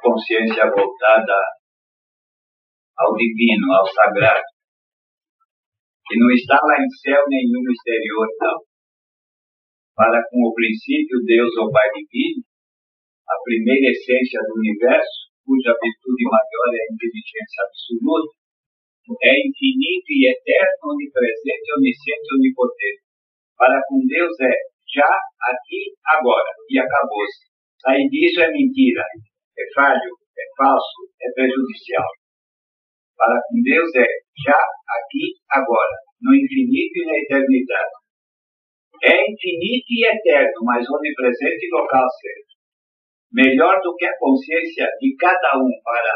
consciência voltada ao divino, ao sagrado, que não está lá em céu nenhum exterior, não. Para com o princípio, Deus, o Pai Divino, a primeira essência do universo, cuja virtude maior é a inteligência absoluta, é infinito e eterno, onipresente, onisciente, onipotente. Para com Deus é já, aqui, agora, e acabou-se. Sair disso é mentira, é falho, é falso, é prejudicial. Para com Deus é já, aqui, agora, no infinito e na eternidade. É infinito e eterno, mas onipresente e local certo. Melhor do que a consciência de cada um para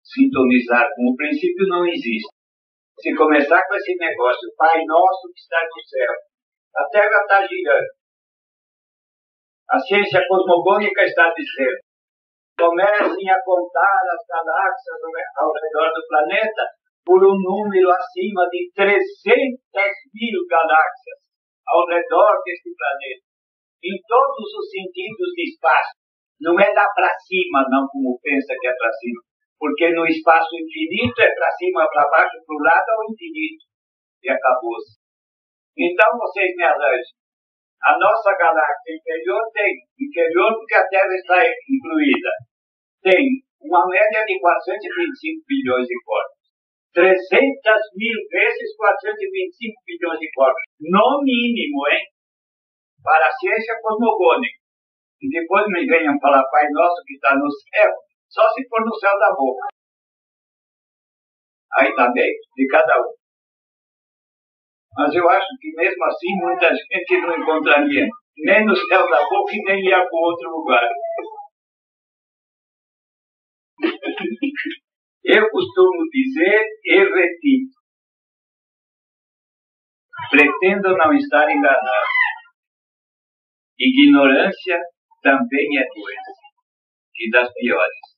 sintonizar com o princípio não existe. Se começar com esse negócio, Pai Nosso que está no céu, a Terra está girando. A ciência cosmogônica está dizendo, comecem a contar as galáxias ao redor do planeta por um número acima de 300.000 galáxias ao redor deste planeta, em todos os sentidos de espaço. Não é lá para cima, não, como pensa que é para cima, porque no espaço infinito é para cima, para baixo, para o lado ao infinito, e acabou-se. Então vocês me arranjam. A nossa galáxia inferior tem, inferior porque a Terra está incluída, tem uma média de 425 bilhões de corpos. 300.000 vezes 425 bilhões de corpos. No mínimo, hein? Para a ciência cosmogônica. E depois me venham falar, Pai Nosso que está no céu, só se for no céu da boca. Aí também, de cada um. Mas eu acho que mesmo assim muita gente não encontraria nem no céu da boca e nem ia para outro lugar. Eu costumo dizer e repito. Pretendo não estar enganado. Ignorância também é doença, e das piores.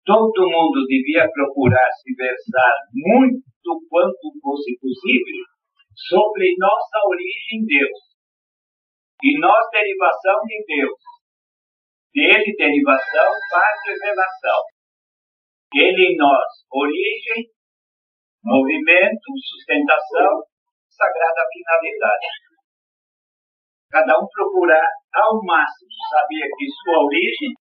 Todo mundo devia procurar se versar muito quanto fosse possível sobre nossa origem em Deus. E nós, derivação de Deus. Dele, derivação, parte e relação. Ele em nós, origem, movimento, sustentação, sagrada finalidade. Cada um procurar ao máximo saber de sua origem,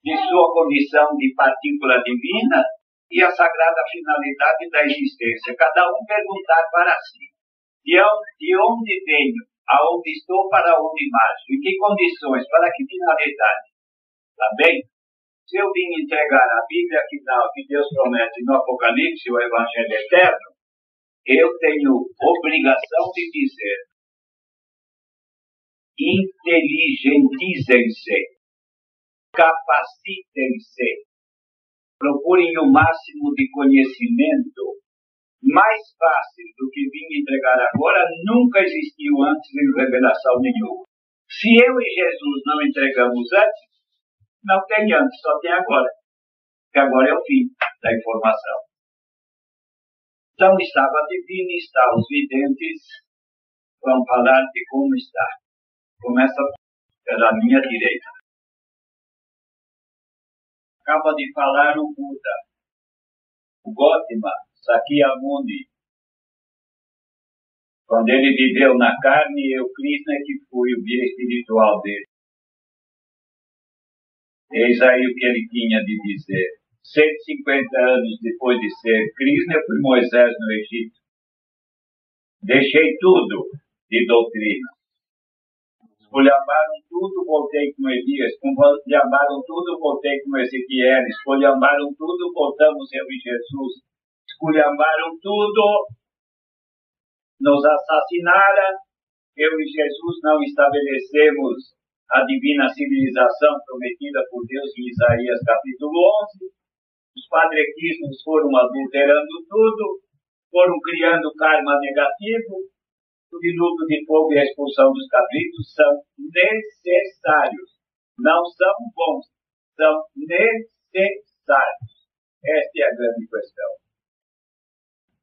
de sua condição de partícula divina e a sagrada finalidade da existência. Cada um perguntar para si, de onde venho, aonde estou, para onde marcho, em que condições, para que finalidade. Tá bem? Se eu vim entregar a Bíblia final que Deus promete no Apocalipse, o Evangelho Eterno, eu tenho obrigação de dizer, inteligentizem-se, capacitem-se, procurem o máximo de conhecimento. Mais fácil do que vim entregar agora, nunca existiu antes em revelação nenhuma. Se eu e Jesus não entregamos antes, não tem antes, só tem agora. Porque agora é o fim da informação. Então estava divino, está. Os videntes vão falar de como está. Começa pela minha direita. Acaba de falar o Buda, o Gautama Sakyamuni. Quando ele viveu na carne, eu, Krishna, que fui o guia espiritual dele. Eis aí o que ele tinha de dizer. 150 anos depois de ser Krishna, eu fui Moisés no Egito. Deixei tudo de doutrina. Esculhambaram tudo, voltei com Elias. Esculhambaram tudo, voltei com Ezequiel. Esculhambaram tudo, voltamos eu e Jesus. Esculhambaram tudo, nos assassinaram. Eu e Jesus não estabelecemos a divina civilização prometida por Deus em Isaías capítulo 11. Os padrequismos foram adulterando tudo, foram criando karma negativo. O dilúvio de fogo e a expulsão dos cabritos são necessários. Não são bons, são necessários. Esta é a grande questão.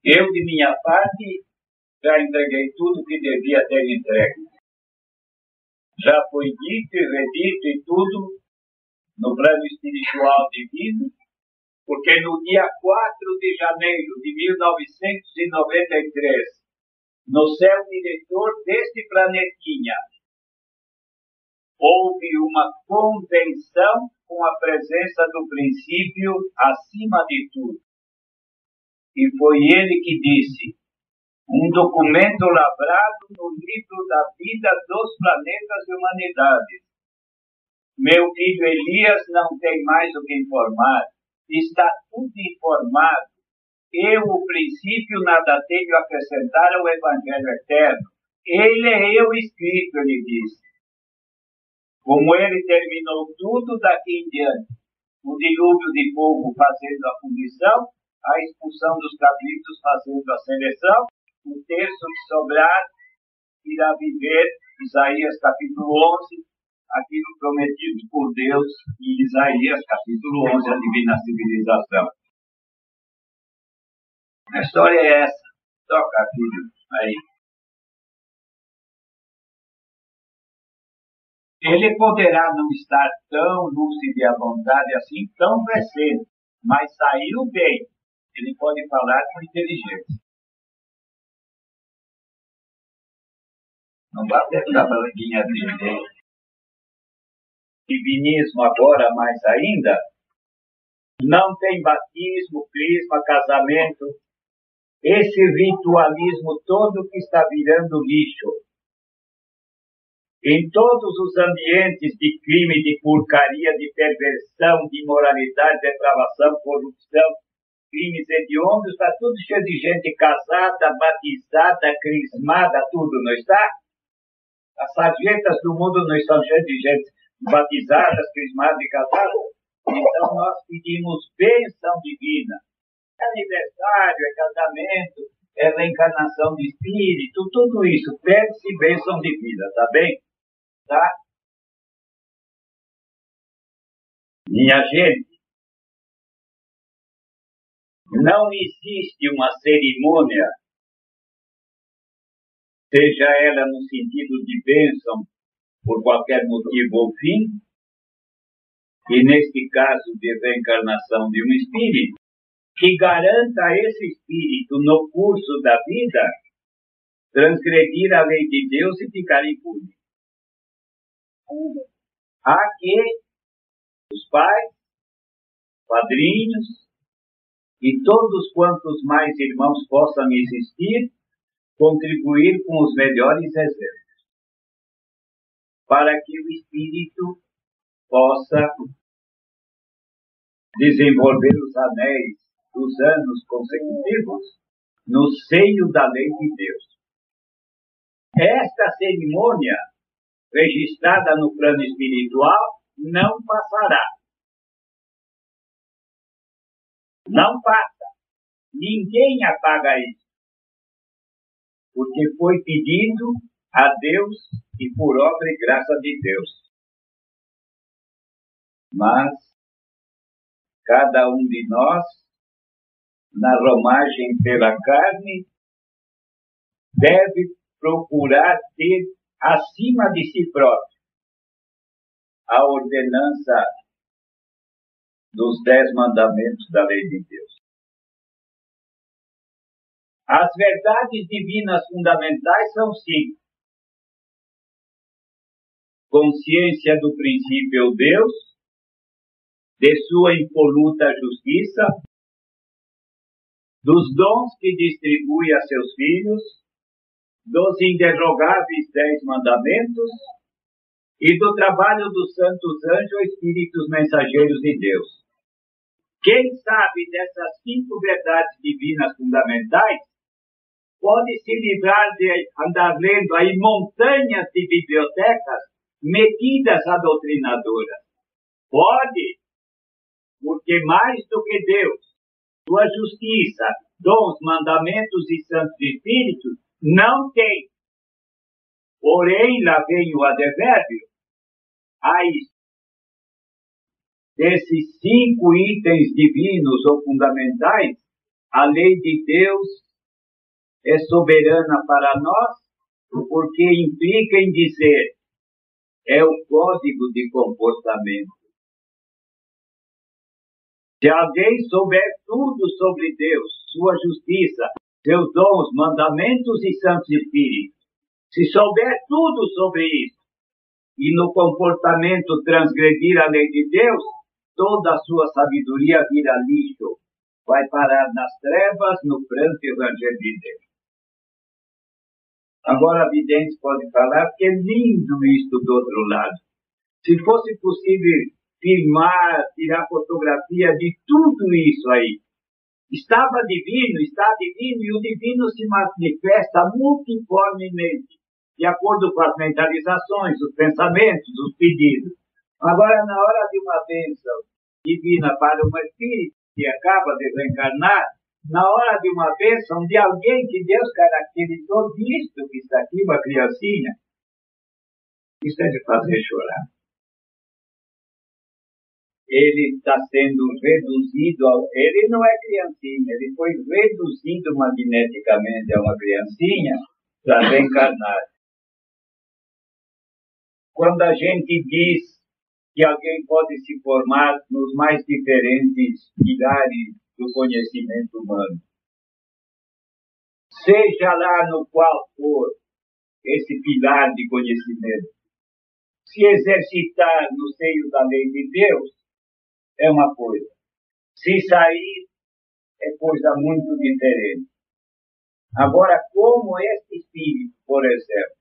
Eu, de minha parte, já entreguei tudo o que devia ter entregue. Já foi dito e redito e tudo no plano espiritual divino, porque no dia 4 de janeiro de 1993, no céu diretor deste planetinha, houve uma convenção com a presença do princípio acima de tudo. E foi ele que disse, um documento lavrado no livro da vida dos planetas e humanidades. Meu filho Elias não tem mais o que informar, está tudo informado. Eu, o princípio, nada tenho a acrescentar ao Evangelho Eterno. Ele é eu escrito, ele disse. Como ele terminou tudo daqui em diante, o dilúvio de fogo fazendo a punição, a expulsão dos cabritos fazendo a seleção, o terço que sobrar irá viver, Isaías capítulo 11, aquilo prometido por Deus em Isaías capítulo 11, a divina civilização. A história é essa. Toca, filho, aí. Ele poderá não estar tão lúcido e à vontade assim, tão presente, mas saiu bem. Ele pode falar com inteligência. Não vai ter a balanguinha dele. Divinismo agora mais ainda, não tem batismo, crisma, casamento, esse ritualismo todo que está virando lixo. Em todos os ambientes de crime, de porcaria, de perversão, de imoralidade, depravação, corrupção, crimes hediondos, está tudo cheio de gente casada, batizada, crismada, tudo, não está? As sarjetas do mundo não estão cheias de gente batizadas, crismadas e casadas? Então nós pedimos bênção divina. É aniversário, é casamento, é reencarnação de espírito, tudo isso. Pede-se bênção divina, tá bem? Tá? Minha gente, não existe uma cerimônia, seja ela no sentido de bênção, por qualquer motivo ou fim, e neste caso de reencarnação de um espírito, que garanta a esse espírito, no curso da vida, transgredir a lei de Deus e ficar impune. Há que os pais, padrinhos e todos quantos mais irmãos possam existir, contribuir com os melhores exemplos, para que o espírito possa desenvolver os anéis dos anos consecutivos no seio da lei de Deus. Esta cerimônia, registrada no plano espiritual, não passará. Não passa. Ninguém apaga isso. Porque foi pedido a Deus e por obra e graça de Deus. Mas cada um de nós, na romagem pela carne, deve procurar ter acima de si próprio a ordenança dos 10 mandamentos da lei de Deus. As verdades divinas fundamentais são 5. Consciência do princípio Deus, de sua impoluta justiça, dos dons que distribui a seus filhos, dos inderrogáveis 10 mandamentos e do trabalho dos santos anjos ou espíritos mensageiros de Deus. Quem sabe dessas 5 verdades divinas fundamentais pode se livrar de andar lendo aí montanhas de bibliotecas metidas a doutrinadoras. Pode, porque mais do que Deus, sua justiça, dons, mandamentos e santos espíritos, não tem. Porém, lá vem o advérbio, há isso. Desses 5 itens divinos ou fundamentais, a lei de Deus é soberana para nós, porque implica em dizer, é o código de comportamento. Se alguém souber tudo sobre Deus, sua justiça, seus dons, mandamentos e santos espíritos, se souber tudo sobre isso, e no comportamento transgredir a lei de Deus, toda a sua sabedoria vira lixo, vai parar nas trevas, no pranto e ranger de Deus. Agora a vidente pode falar que é lindo isto do outro lado. Se fosse possível filmar, tirar fotografia de tudo isso aí, estava divino, está divino, e o divino se manifesta multiformemente, de acordo com as mentalizações, os pensamentos, os pedidos. Agora, na hora de uma bênção divina para um espírito que acaba de reencarnar, na hora de uma bênção de alguém que Deus caracterizou disto que está aqui, uma criancinha, isso é de fazer chorar. Ele está sendo reduzido, ele não é criancinha, ele foi reduzido magneticamente a uma criancinha para reencarnar. Quando a gente diz que alguém pode se formar nos mais diferentes pilares do conhecimento humano, seja lá no qual for esse pilar de conhecimento, se exercitar no seio da lei de Deus, é uma coisa. Se sair, é coisa muito diferente. Agora, como este espírito, por exemplo,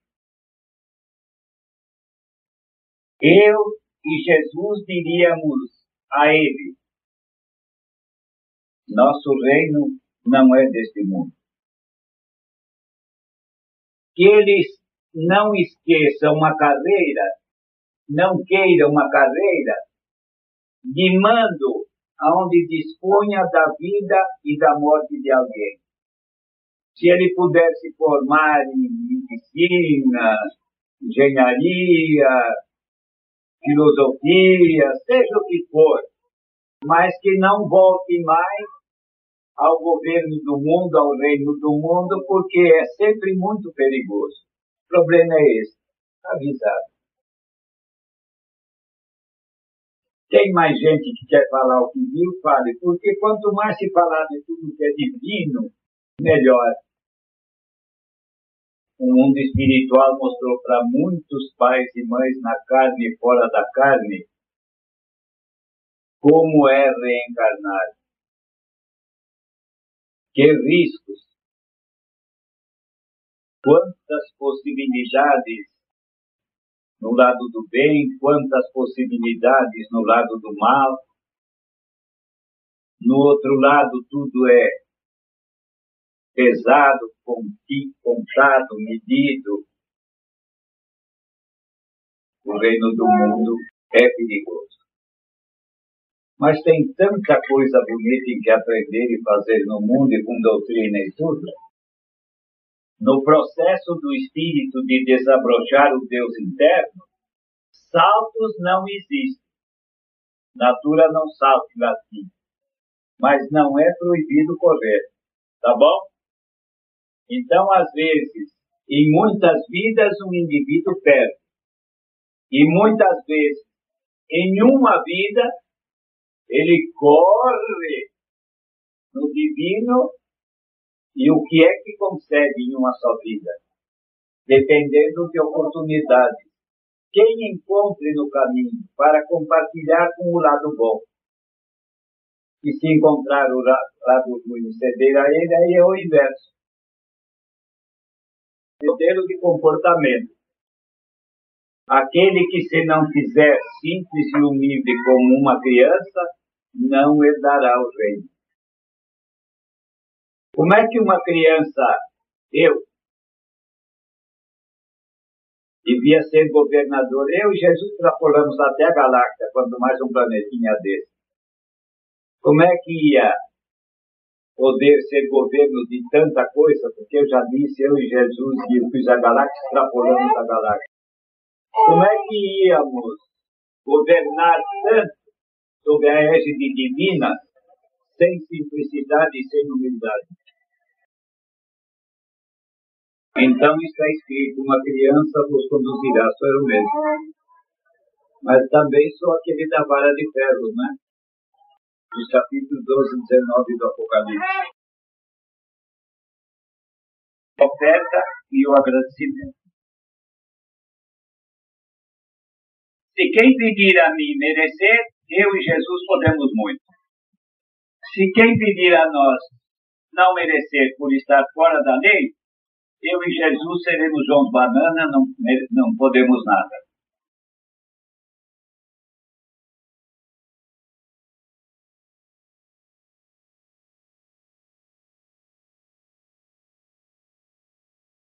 eu e Jesus diríamos a ele: nosso reino não é deste mundo. Que eles não esqueçam uma carreira, não queiram uma carreira de mando, aonde disponha da vida e da morte de alguém. Se ele puder se formar em medicina, engenharia, filosofia, seja o que for, mas que não volte mais ao governo do mundo, ao reino do mundo, porque é sempre muito perigoso. O problema é esse, avisado. Tem mais gente que quer falar o que viu, fale, porque quanto mais se falar de tudo que é divino, melhor. O mundo espiritual mostrou para muitos pais e mães na carne e fora da carne como é reencarnar. Que riscos, quantas possibilidades no lado do bem, quantas possibilidades no lado do mal. No outro lado tudo é pesado, contado, medido. O reino do mundo é perigoso. Mas tem tanta coisa bonita em que aprender e fazer no mundo, e com doutrina e tudo. No processo do espírito de desabrochar o Deus interno, saltos não existem. Natura não salta em latim. Mas não é proibido correr. Tá bom? Então, às vezes, em muitas vidas, um indivíduo perde. E muitas vezes, em uma vida, ele corre no divino. E o que é que consegue em uma só vida? Dependendo de oportunidades. Quem encontre no caminho para compartilhar com o lado bom. E se encontrar o lado ruim e ceder a ele, aí é o inverso. Modelo de comportamento. Aquele que se não fizer simples e humilde como uma criança, não herdará o reino. Como é que uma criança, eu, devia ser governador? Eu e Jesus extrapolamos até a galáxia, quanto mais um planetinha desse. Como é que ia poder ser governo de tanta coisa? Porque eu já disse, eu e Jesus, e eu fiz a galáxia, extrapolamos a galáxia. Como é que íamos governar tanto sob a égide divina, sem simplicidade e sem humildade? Então está escrito: uma criança vos conduzirá, sou eu mesmo. Mas também sou aquele da vara de ferro, né? dos capítulos 12 e 19 do Apocalipse. A oferta e o agradecimento. Se quem pedir a mim merecer, eu e Jesus podemos muito. Se quem pedir a nós não merecer por estar fora da lei, eu e Jesus seremos João Banana, não podemos nada.